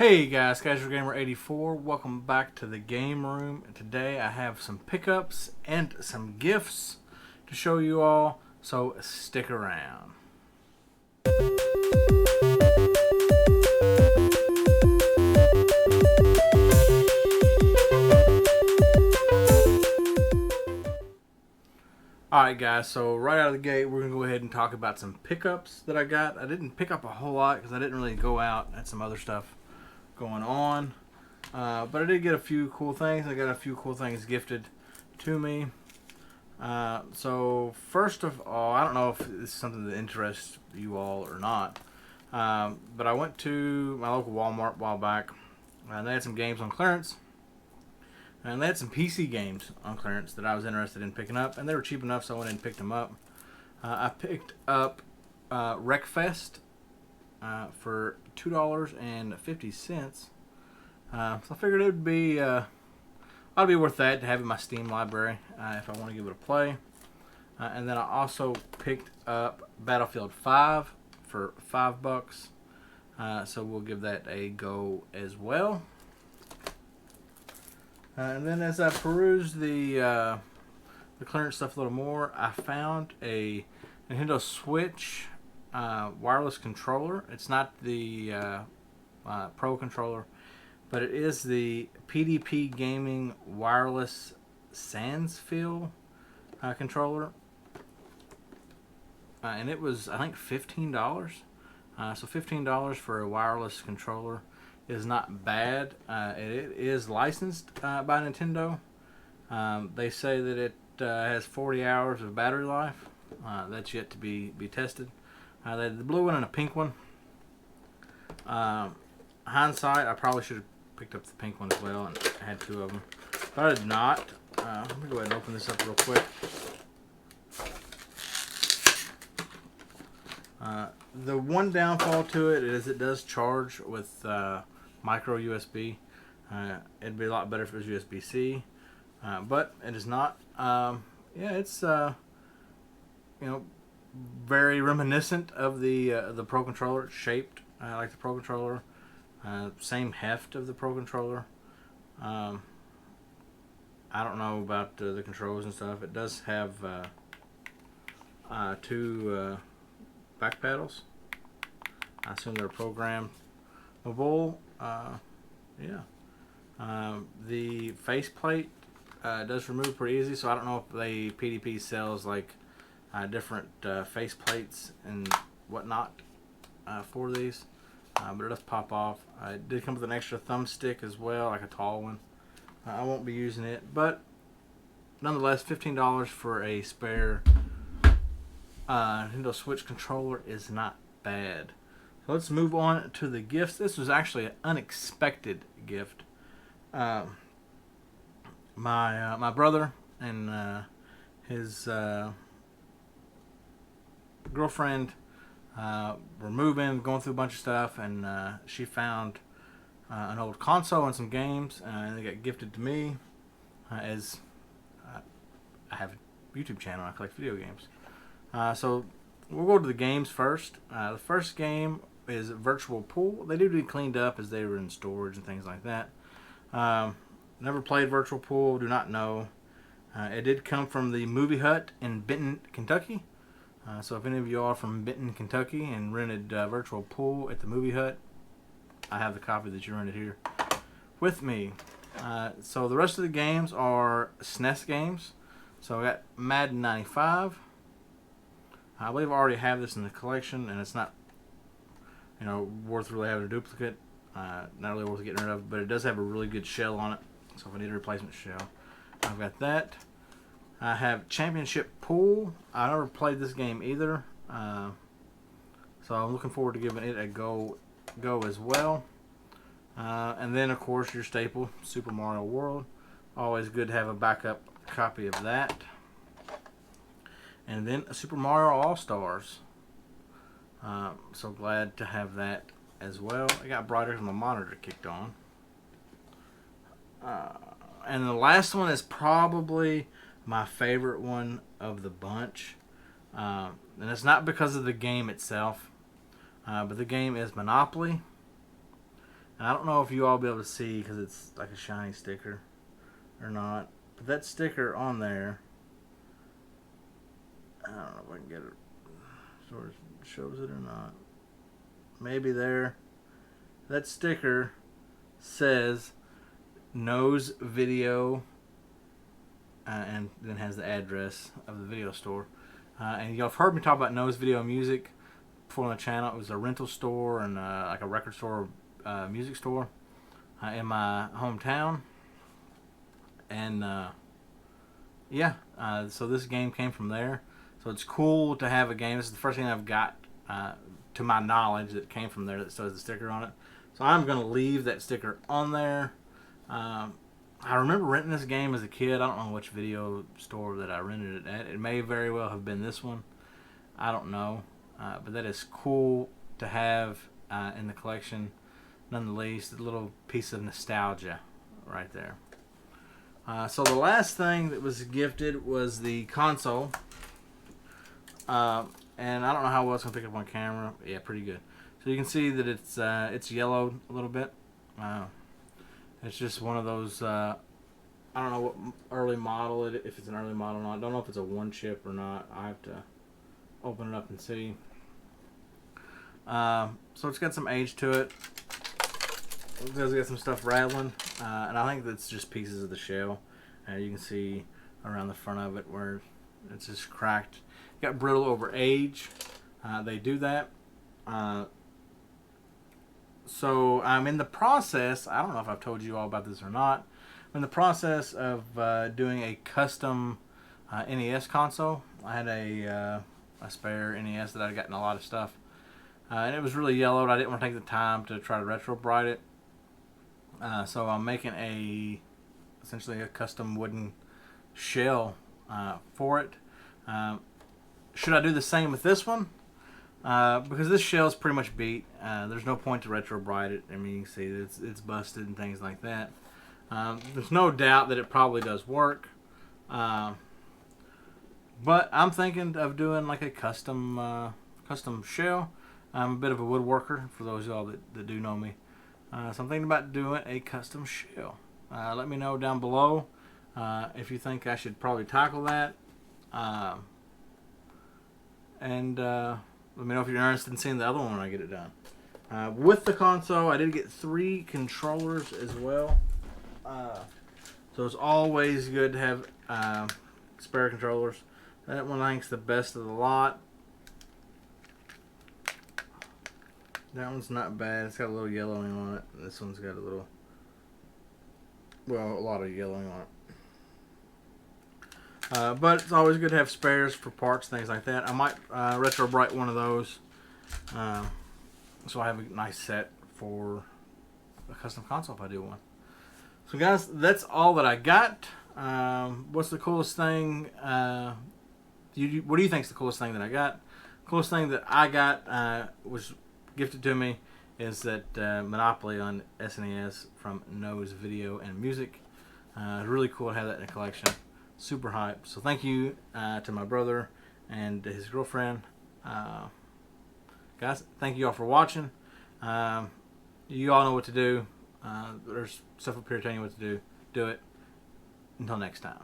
Hey guys, Casual Gamer 84. Welcome back to the game room. Today I have some pickups and some gifts to show you all, so stick around. Alright guys, so right out of the gate we're going to go ahead and talk about some pickups that I got. I didn't pick up a whole lot because I didn't really go out. I had some other stuff going on. But I did get a few cool things. I got a few cool things gifted to me. So first of all, I don't know if this is something that interests you all or not. But I went to my local Walmart a while back, and they had some games on clearance. And they had some PC games on clearance that I was interested in picking up, and they were cheap enough, so I went and picked them up. I picked up Wreckfest for $2.50. So I figured it would be ought to be worth that to have in my Steam library if I want to give it a play. And then I also picked up Battlefield 5 for $5. So we'll give that a go as well. And then as I perused the clearance stuff a little more, I found a Nintendo Switch wireless controller. It's not the Pro controller, but it is the PDP Gaming Wireless Sansfeel controller. And it was, I think, $15. So $15 for a wireless controller is not bad. It is licensed by Nintendo. They say that it has 40 hours of battery life. That's yet to be tested. They had the blue one and a pink one. Hindsight, I probably should have picked up the pink one as well, and I had two of them, but I did not. Let me go ahead and open this up real quick. The one downfall to it is it does charge with micro USB. It'd be a lot better if it was USB-C, but it is not. Yeah, it's very reminiscent of the Pro controller. It's shaped like the Pro controller. Same heft of the Pro controller. I don't know about the controls and stuff. It does have two back paddles. I assume they're programmable. Yeah. The faceplate does remove pretty easy, so I don't know if PDP sells like different faceplates and whatnot for these. But it does pop off. It did come with an extra thumbstick as well, like a tall one. I won't be using it, but nonetheless, $15 for a spare Nintendo Switch controller is not bad. So let's move on to the gifts. This was actually an unexpected gift. My brother and his girlfriend we're moving, going through a bunch of stuff, and she found an old console and some games, and they got gifted to me as I have a YouTube channel. I collect video games. So we'll go to the games first. The first game is Virtual Pool. They do need cleaned up as they were in storage and things like that. Never played Virtual Pool, do not know. It did come from the Movie Hut in Benton, Kentucky. So if any of you are from Benton, Kentucky and rented Virtual Pool at the Movie Hut, I have the copy that you rented here with me. So the rest of the games are SNES games. So I got Madden 95. I believe I already have this in the collection, and it's not, worth really having a duplicate. Not really worth getting rid of, but it does have a really good shell on it. So if I need a replacement shell, I've got that. I have Championship Pool. I never played this game either, so I'm looking forward to giving it a go as well. And then, of course, your staple, Super Mario World. Always good to have a backup copy of that. And then Super Mario All-Stars. So glad to have that as well. It got brighter as my monitor kicked on. And the last one is probably my favorite one of the bunch. And it's not because of the game itself, but the game is Monopoly. And I don't know if you all will be able to see because it's like a shiny sticker or not. But that sticker on there, I don't know if I can get it. Sort of shows it or not. Maybe there. That sticker says Nose Video, and then has the address of the video store. And y'all have heard me talk about Nose Video Music before on the channel. It was a rental store and like a record store, music store in my hometown. And yeah, so this game came from there. So it's cool to have a game. This is the first thing I've got, to my knowledge, that came from there that still has the sticker on it. So I'm going to leave that sticker on there. I remember renting this game as a kid. I don't know which video store that I rented it at. It may very well have been this one. I don't know. But that is cool to have in the collection. Nonetheless, a little piece of nostalgia right there. So the last thing that was gifted was the console. And I don't know how well it's going to pick up on camera. Yeah, pretty good. So you can see that it's yellowed a little bit. It's just one of those, I don't know what early model if it's an early model or not. I don't know if it's a one chip or not. I have to open it up and see. So it's got some age to it. It's got some stuff rattling, and I think that's just pieces of the shell. You can see around the front of it where it's just cracked. Got brittle over age. They do that. So I'm in the process, I don't know if I've told you all about this or not, I'm in the process of doing a custom NES console. I had a spare NES that I'd gotten a lot of stuff. And it was really yellowed. I didn't want to take the time to try to retro bright it. So I'm making essentially a custom wooden shell for it. Should I do the same with this one? Because this shell is pretty much beat. There's no point to retro bright it. I mean, you can see that it's busted and things like that. There's no doubt that it probably does work. But I'm thinking of doing like a custom shell. I'm a bit of a woodworker, for those of y'all that do know me. So I'm thinking about doing a custom shell. Let me know down below if you think I should probably tackle that. And let me know if you're interested in seeing the other one when I get it done. With the console, I did get 3 controllers as well. So it's always good to have spare controllers. That one I think is the best of the lot. That one's not bad. It's got a little yellowing on it. This one's got a lot of yellowing on it. But it's always good to have spares for parts, things like that. I might retro bright one of those. So I have a nice set for a custom console if I do one. So guys, that's all that I got. What's the coolest thing? What do you think is the coolest thing that I got? Coolest thing that I got was gifted to me is that Monopoly on SNES from Nose Video and Music. It's really cool to have that in a collection. Super hyped. So thank you to my brother and his girlfriend. Guys, thank you all for watching. You all know what to do. There's stuff up here telling you what to do. Do it. Until next time.